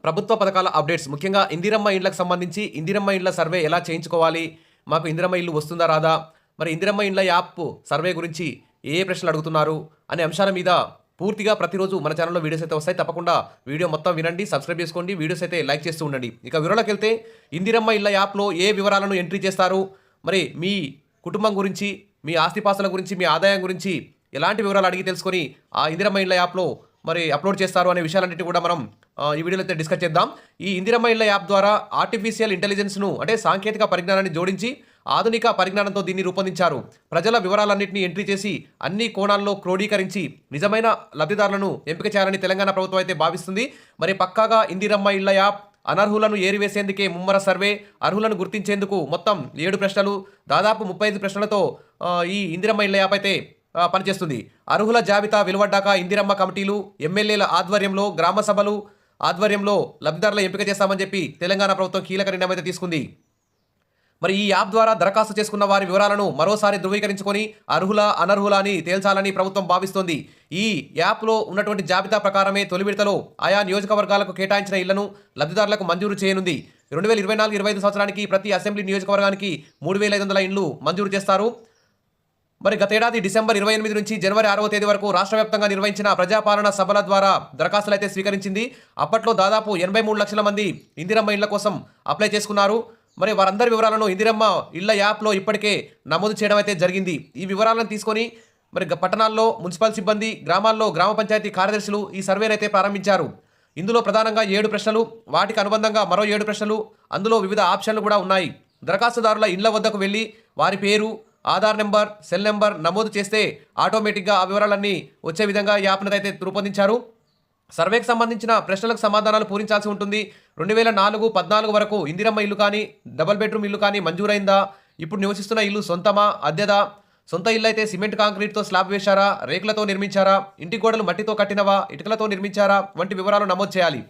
ప్రభుత్వ పథకాల అప్డేట్స్ ముఖ్యంగా ఇందిరమ్మ ఇండ్లకు సంబంధించి ఇందిరమ్మ ఇండ్ల సర్వే ఎలా చేయించుకోవాలి, మాకు ఇందిరమ్మ ఇల్లు వస్తుందా రాదా, మరి ఇందిరమ్మ ఇండ్ల యాప్ సర్వే గురించి ఏ ప్రశ్నలు అడుగుతున్నారు అనే అంశాల మీద పూర్తిగా ప్రతిరోజు మన ఛానల్లో వీడియోస్ అయితే వస్తాయి. తప్పకుండా వీడియో మొత్తం వినండి, సబ్స్క్రైబ్ చేసుకోండి, వీడియోస్ అయితే లైక్ చేస్తూ ఉండండి. ఇక వివరాలకు వెళ్తే ఇందిరమ్మ ఇళ్ల యాప్లో ఏ వివరాలను ఎంట్రీ చేస్తారు, మరి మీ కుటుంబం గురించి, మీ ఆస్తిపాస్తుల గురించి, మీ ఆదాయం గురించి ఎలాంటి వివరాలు అడిగి తెలుసుకొని ఆ ఇందిరమ్మ ఇళ్ల యాప్లో మరి అప్లోడ్ చేస్తారు అనే విషయాలన్నిటి కూడా మనం ఈ వీడియోలో అయితే డిస్కస్ చేద్దాం. ఈ ఇందిరమ్మ ఇళ్ల యాప్ ద్వారా ఆర్టిఫిషియల్ ఇంటెలిజెన్స్ను అంటే సాంకేతిక పరిజ్ఞానాన్ని జోడించి ఆధునిక పరిజ్ఞానంతో దీన్ని రూపొందించారు. ప్రజల వివరాలన్నింటినీ ఎంట్రీ చేసి అన్ని కోణాల్లో క్రోడీకరించి నిజమైన లబ్ధిదారులను ఎంపిక చేయాలని తెలంగాణ ప్రభుత్వం అయితే భావిస్తుంది. మరి పక్కాగా ఇందిరమ్మ ఇళ్ల యాప్ అనర్హులను ఏరివేసేందుకే ముమ్మర సర్వే, అర్హులను గుర్తించేందుకు మొత్తం 7 ప్రశ్నలు, దాదాపు 35 ప్రశ్నలతో ఈ ఇందిరమ్మ ఇళ్ల యాప్ అయితే పనిచేస్తుంది. అర్హుల జాబితా వెలువడ్డాక ఇందిరమ్మ కమిటీలు, ఎమ్మెల్యేల ఆధ్వర్యంలో, గ్రామ సభలు ఆధ్వర్యంలో లబ్ధిదారుల ఎంపిక చేస్తామని చెప్పి తెలంగాణ ప్రభుత్వం కీలక నిర్ణయం అయితే తీసుకుంది. మరి ఈ యాప్ ద్వారా దరఖాస్తు చేసుకున్న వారి వివరాలను మరోసారి ధృవీకరించుకొని అర్హుల అనర్హుల అని తేల్చాలని ప్రభుత్వం భావిస్తోంది. ఈ యాప్లో ఉన్నటువంటి జాబితా ప్రకారమే తొలి విడతలో ఆయా నియోజకవర్గాలకు కేటాయించిన ఇళ్లను లబ్ధిదారులకు మంజూరు చేయనుంది. 2024-25 సంవత్సరానికి ప్రతి అసెంబ్లీ నియోజకవర్గానికి 3,500 ఇండ్లు మంజూరు చేస్తారు. మరి గతేడాది డిసెంబర్ 28 నుంచి జనవరి 6వ తేదీ వరకు రాష్ట్ర వ్యాప్తంగా నిర్వహించిన ప్రజాపాలన సభల ద్వారా దరఖాస్తులు అయితే స్వీకరించింది. అప్పట్లో దాదాపు 83 లక్షల మంది ఇందిరమ్మ ఇళ్ల కోసం అప్లై చేసుకున్నారు. మరి వారందరి వివరాలను ఇందిరమ్మ ఇళ్ల యాప్లో ఇప్పటికే నమోదు చేయడం అయితే జరిగింది. ఈ వివరాలను తీసుకొని మరి పట్టణాల్లో మున్సిపల్ సిబ్బంది, గ్రామాల్లో గ్రామ పంచాయతీ కార్యదర్శులు ఈ సర్వేను అయితే ప్రారంభించారు. ఇందులో ప్రధానంగా 7 ప్రశ్నలు, వాటికి అనుబంధంగా మరో 7 ప్రశ్నలు, అందులో వివిధ ఆప్షన్లు కూడా ఉన్నాయి. దరఖాస్తుదారుల ఇళ్ల వద్దకు వెళ్ళి వారి పేరు, ఆధార్ నెంబర్, సెల్ నెంబర్ నమోదు చేస్తే ఆటోమేటిక్గా ఆ వివరాలన్నీ వచ్చే విధంగా యాప్ను అయితే రూపొందించారు. సర్వేకి సంబంధించిన ప్రశ్నలకు సమాధానాలు పూరించాల్సి ఉంటుంది. 2004-14 వరకు ఇందిరమ్మ ఇల్లు కానీ, డబుల్ బెడ్రూమ్ ఇల్లు కానీ మంజూరైందా, ఇప్పుడు నివసిస్తున్న ఇల్లు సొంతమా, అద్దెదా, సొంత ఇల్లు అయితే సిమెంట్ కాంక్రీట్తో స్లాబ్ వేశారా, రేకులతో నిర్మించారా, ఇంటి గోడలు మట్టితో కట్టినవా, ఇటుకలతో నిర్మించారా వంటి వివరాలు నమోదు చేయాలి.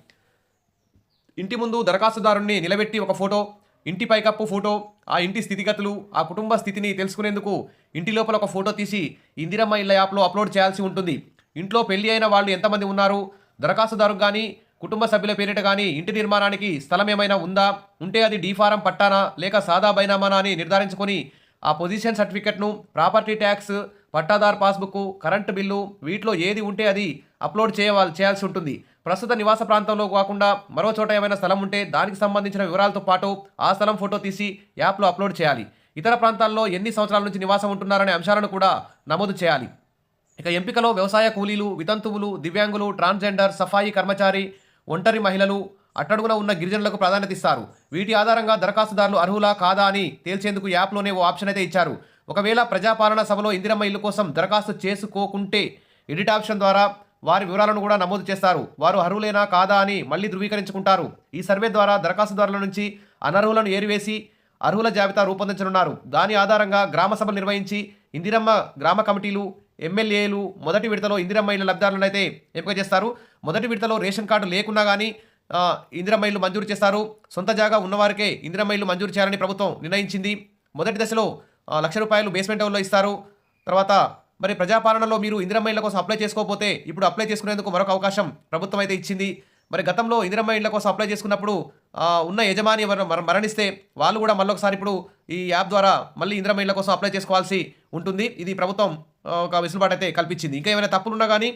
ఇంటి ముందు దరఖాస్తుదారుణ్ణి నిలబెట్టి ఒక ఫోటో, ఇంటి పైకప్పు ఫోటో, ఆ ఇంటి స్థితిగతులు, ఆ కుటుంబ స్థితిని తెలుసుకునేందుకు ఇంటి లోపల ఒక ఫోటో తీసి ఇందిరమ్మ ఇళ్ల యాప్లో అప్లోడ్ చేయాల్సి ఉంటుంది. ఇంట్లో పెళ్లి అయిన వాళ్ళు ఎంతమంది ఉన్నారు, దరఖాస్తుదారుకు కానీ కుటుంబ సభ్యుల పేరిట కానీ ఇంటి నిర్మాణానికి స్థలం ఏమైనా ఉందా, ఉంటే అది డీ ఫారం పట్టానా లేక సాదా బైనామానా అని నిర్ధారించుకొని ఆ పొజిషన్ సర్టిఫికెట్ను, property tax, pattadar passbook, current bill వీటిలో ఏది ఉంటే అది అప్లోడ్ చేయాల్సి ఉంటుంది. ప్రస్తుత నివాస ప్రాంతంలో కాకుండా మరో చోట ఏమైనా స్థలం ఉంటే దానికి సంబంధించిన వివరాలతో పాటు ఆ స్థలం ఫోటో తీసి యాప్లో అప్లోడ్ చేయాలి. ఇతర ప్రాంతాల్లో ఎన్ని సంవత్సరాల నుంచి నివాసం ఉంటున్నారనే అంశాలను కూడా నమోదు చేయాలి. ఇక ఎంపికలో వ్యవసాయ కూలీలు, వితంతువులు, దివ్యాంగులు, ట్రాన్స్జెండర్, సఫాయి కర్మచారి, ఒంటరి మహిళలు, అట్టడుగున ఉన్న గిరిజనులకు ప్రాధాన్యత ఇస్తారు. వీటి ఆధారంగా దరఖాస్తుదారులు అర్హులా కాదా అని తేల్చేందుకు యాప్లోనే ఓ ఆప్షన్ అయితే ఇచ్చారు. ఒకవేళ ప్రజాపాలన సభలో ఇందిరమ్మ ఇల్లు కోసం దరఖాస్తు చేసుకోకుంటే ఎడిట్ ఆప్షన్ ద్వారా వారి వివరాలను కూడా నమోదు చేస్తారు. వారు అర్హులేనా కాదా అని మళ్ళీ ధృవీకరించుకుంటారు. ఈ సర్వే ద్వారా దరఖాస్తుదారుల నుంచి అనర్హులను ఏరివేసి అర్హుల జాబితా రూపొందించనున్నారు. దాని ఆధారంగా గ్రామ సభలు నిర్వహించి ఇందిరమ్మ గ్రామ కమిటీలు, ఎమ్మెల్యేలు మొదటి విడతలో ఇందిరమ్మ ఇళ్ల లబ్ధిదారులను అయితే ఎంపిక చేస్తారు. మొదటి విడతలో రేషన్ కార్డు లేకున్నా కానీ ఇందిరమ్మ ఇల్లు మంజూరు చేస్తారు. సొంత జాగా ఉన్నవారికే ఇందిరమ్మ ఇల్లు మంజూరు చేయాలని ప్రభుత్వం నిర్ణయించింది. మొదటి దశలో ₹1,00,000 బేస్మెంట్ లెవెల్లో ఇస్తారు. తర్వాత మరి ప్రజాపాలనలో మీరు ఇందిరమ్మ ఇళ్ల కోసం అప్లై చేసుకోకపోతే ఇప్పుడు అప్లై చేసుకునేందుకు మరొక అవకాశం ప్రభుత్వం అయితే ఇచ్చింది. మరి గతంలో ఇందిరమ్మ ఇళ్ల కోసం అప్లై చేసుకున్నప్పుడు ఉన్న యజమాని మరణిస్తే వాళ్ళు కూడా మళ్ళొకసారి ఇప్పుడు ఈ యాప్ ద్వారా మళ్ళీ ఇందిరమ్మ ఇళ్ల కోసం అప్లై చేసుకోవాల్సి ఉంటుంది. ఇది ప్రభుత్వం ఒక వెసులుబాటు అయితే కల్పించింది. ఇంకా ఏమైనా తప్పులున్నా కానీ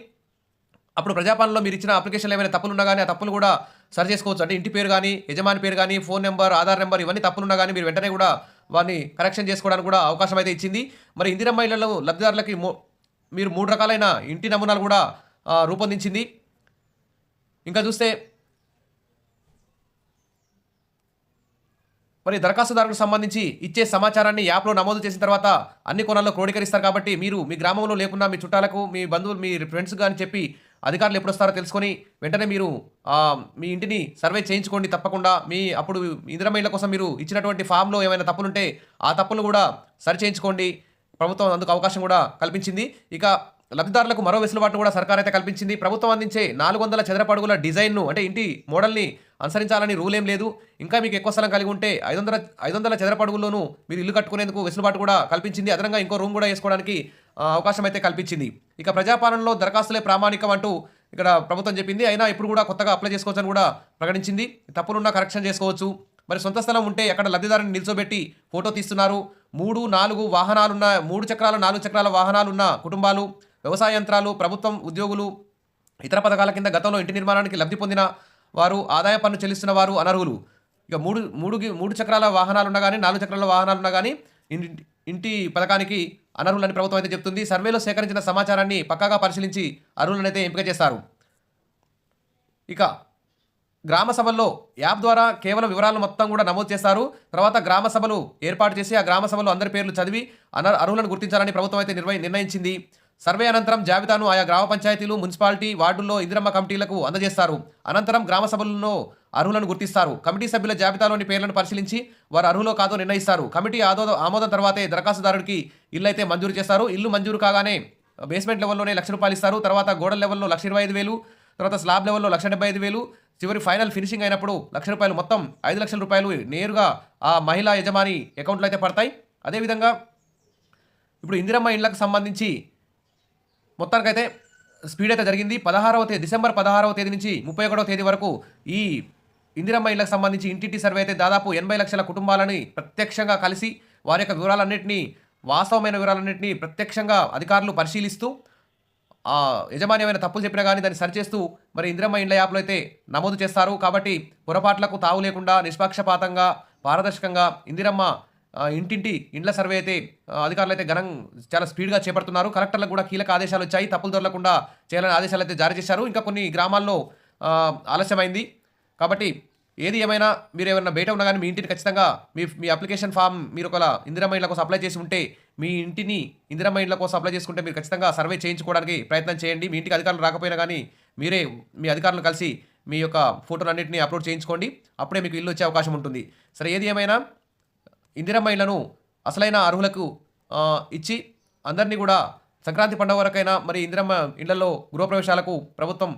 అప్పుడు ప్రజాపాలనలో మీరు ఇచ్చిన అప్లికేషన్లో ఏమైనా తప్పులున్నా కానీ ఆ తప్పులు కూడా సరి చేసుకోవచ్చు. అంటే ఇంటి పేరు కానీ, యజమాని పేరు కానీ, ఫోన్ నెంబర్, ఆధార్ నెంబర్ ఇవన్నీ తప్పులున్నా కానీ మీరు వెంటనే కూడా వాటిని కరెక్షన్ చేసుకోవడానికి కూడా అవకాశం అయితే ఇచ్చింది. మరి ఇందిరమ్మ ఇళ్లలో లబ్ధిదారులకి మీరు 3 రకాలైన ఇంటి నమూనాలు కూడా రూపొందించింది. ఇంకా చూస్తే మరి దరఖాస్తుదారులకు సంబంధించి ఇచ్చే సమాచారాన్ని యాప్లో నమోదు చేసిన తర్వాత అన్ని కోణాల్లో క్రోడీకరిస్తారు. కాబట్టి మీరు మీ గ్రామంలో లేకున్నా మీ చుట్టాలకు, మీ బంధువులు, మీ ఫ్రెండ్స్ కానీ చెప్పి అధికారులు ఎప్పుడు వస్తారో తెలుసుకొని వెంటనే మీరు మీ ఇంటిని సర్వే చేయించుకోండి. తప్పకుండా అప్పుడు ఇందిరమ్మ ఇళ్ల కోసం మీరు ఇచ్చినటువంటి ఫామ్లో ఏమైనా తప్పులుంటే ఆ తప్పులు కూడా సరి చేయించుకోండి. ప్రభుత్వం అందుకు అవకాశం కూడా కల్పించింది. ఇక లబ్ధిదారులకు మరో వెసులుబాటు కూడా సర్కార్ అయితే కల్పించింది. ప్రభుత్వం అందించే 400 చదరపు అడుగుల డిజైన్ను అంటే ఇంటి మోడల్ని అనుసరించాలని రూల్ ఏం లేదు. ఇంకా మీకు ఎక్కువ స్థలం కలిగి ఉంటే 500 చదరపు అడుగుల్లోనూ మీరు ఇల్లు కట్టుకునేందుకు వెసులుబాటు కూడా కల్పించింది. అదనంగా ఇంకో రూమ్ కూడా వేసుకోవడానికి అవకాశం అయితే కల్పించింది. ఇక ప్రజాపాలనలో దరఖాస్తులే ప్రామాణికం అంటూ ఇక్కడ ప్రభుత్వం చెప్పింది. అయినా ఇప్పుడు కూడా కొత్తగా అప్లై చేసుకోవచ్చు అని కూడా ప్రకటించింది. తప్పులున్నా కరెక్షన్ చేసుకోవచ్చు. మరి సొంత స్థలం ఉంటే అక్కడ లబ్ధిదారుని నిల్చోబెట్టి ఫోటో తీస్తున్నారు. 3, 4 వాహనాలున్న 3 చక్రాల 4 చక్రాల వాహనాలున్న కుటుంబాలు, వ్యవసాయ యంత్రాలు, ప్రభుత్వం ఉద్యోగులు, ఇతర పథకాల కింద గతంలో ఇంటి నిర్మాణానికి లబ్ధి పొందిన వారు, ఆదాయ పన్ను చెల్లిస్తున్న వారు అనర్హులు. ఇక మూడు చక్రాల వాహనాలున్నా కానీ 4 చక్రాల వాహనాలున్నా కానీ ఇంటి పథకానికి అనర్హులని ప్రభుత్వం అయితే చెప్తుంది. సర్వేలో సేకరించిన సమాచారాన్ని పక్కాగా పరిశీలించి అర్హులనైతే ఎంపిక చేస్తారు. ఇక గ్రామ సభల్లో యాప్ ద్వారా కేవలం వివరాలను మొత్తం కూడా నమోదు చేస్తారు. తర్వాత గ్రామ సభలు ఏర్పాటు చేసి ఆ గ్రామ సభలో అందరి పేర్లు చదివి అర్హులను గుర్తించాలని ప్రభుత్వం అయితే నిర్ణయించింది. సర్వే అనంతరం జాబితాను ఆయా గ్రామ పంచాయతీలు, మున్సిపాలిటీ, వార్డుల్లో ఇందిరమ్మ కమిటీలకు అందజేస్తారు. అనంతరం గ్రామ సభల్లో అర్హులను గుర్తిస్తారు. కమిటీ సభ్యుల జాబితాలోని పేర్లను పరిశీలించి వారు అర్హులో కాదో నిర్ణయిస్తారు. కమిటీ ఆమోదం తర్వాతే దరఖాస్తుదారుడికి ఇల్లు అయితే మంజూరు చేస్తారు. ఇల్లు మంజూరు కాగానే బేస్మెంట్ లెవెల్లోనే ₹1,00,000 ఇస్తారు. తర్వాత గోడల లెవెల్లో ₹1,25,000, తర్వాత స్లాబ్ లెవెల్లో ₹1,75,000, చివరి ఫైనల్ ఫినిషింగ్ అయినప్పుడు ₹1,00,000, మొత్తం ₹5,00,000 నేరుగా ఆ మహిళా యజమాని అకౌంట్లో అయితే పడతాయి. అదేవిధంగా ఇప్పుడు ఇందిరమ్మ ఇళ్లకు సంబంధించి మొత్తానికైతే స్పీడ్ అయితే జరిగింది. డిసెంబర్ 16వ తేదీ నుంచి 31వ తేదీ వరకు ఈ ఇందిరమ్మ ఇళ్లకు సంబంధించి ఇంటింటి సర్వే అయితే దాదాపు 80 లక్షల కుటుంబాలని ప్రత్యక్షంగా కలిసి వారి యొక్క వివరాలన్నింటినీ, వాస్తవమైన వివరాలన్నింటినీ ప్రత్యక్షంగా అధికారులు పరిశీలిస్తూ యజమాన్యమైన తప్పులు చెప్పినా కానీ దాన్ని సరిచేస్తూ మరి ఇందిరమ్మ ఇండ్ల యాప్లో అయితే నమోదు చేస్తారు. కాబట్టి పొరపాట్లకు తావు లేకుండా నిష్పక్షపాతంగా, పారదర్శకంగా ఇందిరమ్మ ఇంటింటి ఇండ్ల సర్వే అయితే అధికారులు అయితే చాలా స్పీడ్గా చేపడుతున్నారు. కలెక్టర్లకు కూడా కీలక ఆదేశాలు వచ్చాయి. తప్పులు దొరకకుండా చేయాలని ఆదేశాలు అయితే జారీ చేశారు. ఇంకా కొన్ని గ్రామాల్లో ఆలస్యమైంది. కాబట్టి ఏది ఏమైనా మీరు ఏమైనా బయట ఉన్నా కానీ మీ ఇంటిని ఖచ్చితంగా మీ అప్లికేషన్ ఫామ్ మీరు ఒక ఇందిరమ్మ ఇళ్ల కోసం అప్లై చేసి ఉంటే, మీ ఇంటిని ఇందిరమ్మ ఇళ్ల కోసం అప్లై చేసుకుంటే మీరు ఖచ్చితంగా సర్వే చేయించుకోవడానికి ప్రయత్నం చేయండి. మీ ఇంటికి అధికారులు రాకపోయినా కానీ మీరే మీ అధికారులను కలిసి మీ యొక్క ఫోటోలన్నింటినీ అప్లోడ్ చేయించుకోండి. అప్పుడే మీకు ఇల్లు వచ్చే అవకాశం ఉంటుంది. సరే, ఏది ఏమైనా ఇందిరమ్మ ఇళ్లను అసలైన అర్హులకు ఇచ్చి అందరినీ కూడా సంక్రాంతి పండుగ వరకైనా మరి ఇందిరమ్మ ఇళ్లలో గృహప్రవేశాలకు ప్రభుత్వం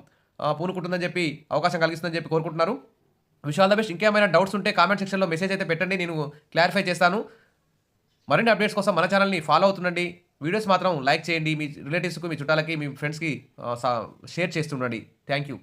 పూనుకుంటుందని చెప్పి, అవకాశం కలిగిస్తుందని చెప్పి కోరుకుంటున్నారు. Wish all the best. ఇంకేమైనా డౌట్స్ ఉంటే కామెంట్ సెక్షన్లో మెసేజ్ అయితే పెట్టండి, నేను క్లారిఫై చేస్తాను. మరిన్ని అప్డేట్స్ కోసం మన ఛానల్ని ఫాలో అవుతుండండి. వీడియోస్ మాత్రం లైక్ చేయండి. మీ రిలేటివ్స్కి, మీ చుట్టాలకి, మీ ఫ్రెండ్స్కి షేర్ చేస్తుండండి. Thank you.